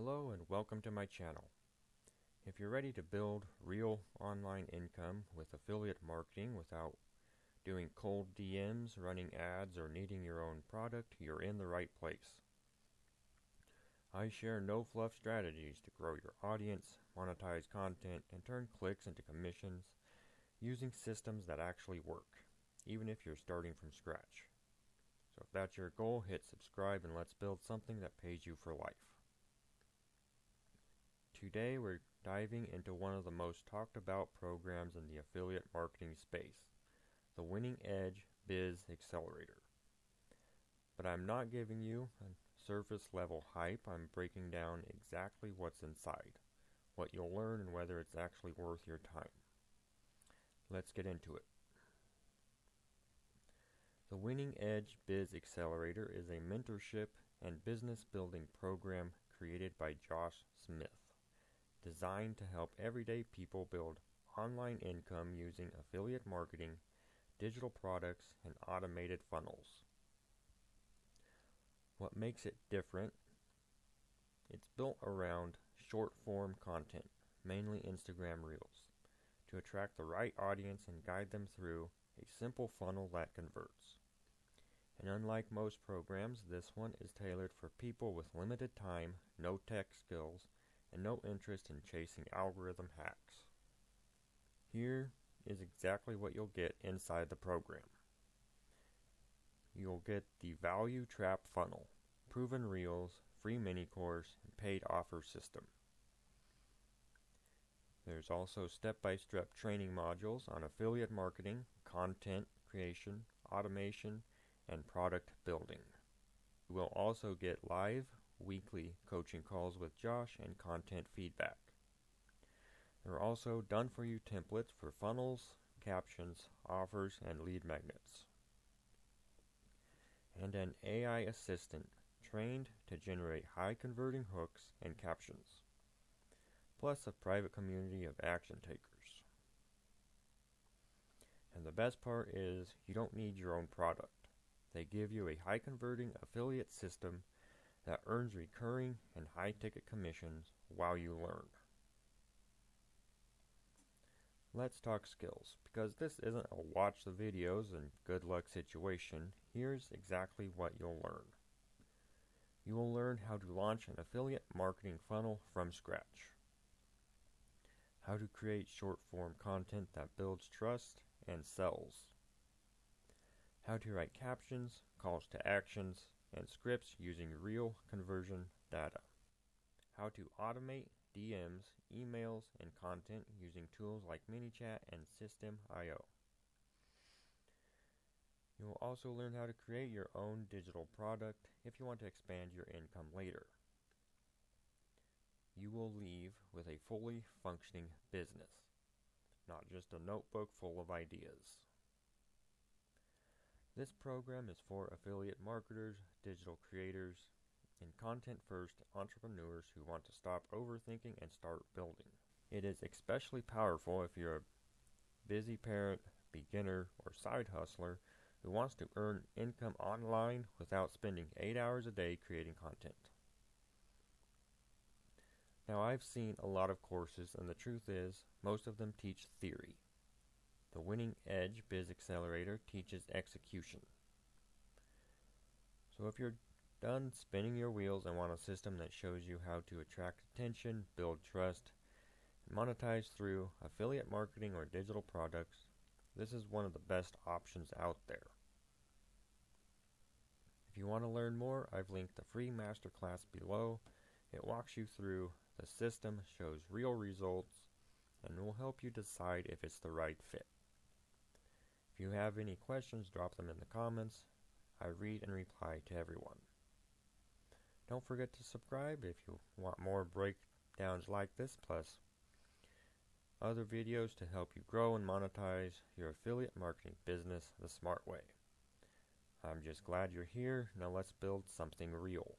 Hello and welcome to my channel. If you're ready to build real online income with affiliate marketing without doing cold DMs, running ads, or needing your own product, you're in the right place. I share no-fluff strategies to grow your audience, monetize content, and turn clicks into commissions using systems that actually work, even if you're starting from scratch. So if that's your goal, hit subscribe and let's build something that pays you for life. Today we're diving into one of the most talked about programs in the affiliate marketing space, the Winning Edge Biz Accelerator. But I'm not giving you a surface level hype. I'm breaking down exactly what's inside, what you'll learn, and whether it's actually worth your time. Let's get into it. The Winning Edge Biz Accelerator is a mentorship and business building program created by Josh Smith, designed to help everyday people build online income using affiliate marketing, digital products, and automated funnels. What makes it different? It's built around short-form content, mainly Instagram Reels, to attract the right audience and guide them through a simple funnel that converts. And unlike most programs, this one is tailored for people with limited time, no tech skills, and no interest in chasing algorithm hacks. Here is exactly what you'll get inside the program. You'll get the value trap funnel, proven reels, free mini course, and paid offer system. There's also step-by-step training modules on affiliate marketing, content creation, automation, and product building. You will also get live weekly coaching calls with Josh and content feedback. There are also done-for-you templates for funnels, captions, offers, and lead magnets. And an AI assistant trained to generate high-converting hooks and captions, plus a private community of action takers. And the best part is you don't need your own product. They give you a high-converting affiliate system that earns recurring and high-ticket commissions while you learn. Let's talk skills, because this isn't a watch the videos and good luck situation. Here's exactly what you'll learn. You will learn how to launch an affiliate marketing funnel from scratch, how to create short-form content that builds trust and sells, how to write captions, calls to actions, and scripts using real conversion data, how to automate DMs, emails, and content using tools like ManyChat and System.io. You will also learn how to create your own digital product if you want to expand your income later. You will leave with a fully functioning business, not just a notebook full of ideas. This program is for affiliate marketers, digital creators, and content-first entrepreneurs who want to stop overthinking and start building. It is especially powerful if you're a busy parent, beginner, or side hustler who wants to earn income online without spending 8 hours a day creating content. Now, I've seen a lot of courses, and the truth is, most of them teach theory. The Winning Edge Biz Accelerator teaches execution. So if you're done spinning your wheels and want a system that shows you how to attract attention, build trust, and monetize through affiliate marketing or digital products, this is one of the best options out there. If you want to learn more, I've linked the free masterclass below. It walks you through the system, shows real results, and will help you decide if it's the right fit. If you have any questions, drop them in the comments. I read and reply to everyone. Don't forget to subscribe if you want more breakdowns like this, plus other videos to help you grow and monetize your affiliate marketing business the smart way. I'm just glad you're here. Now let's build something real.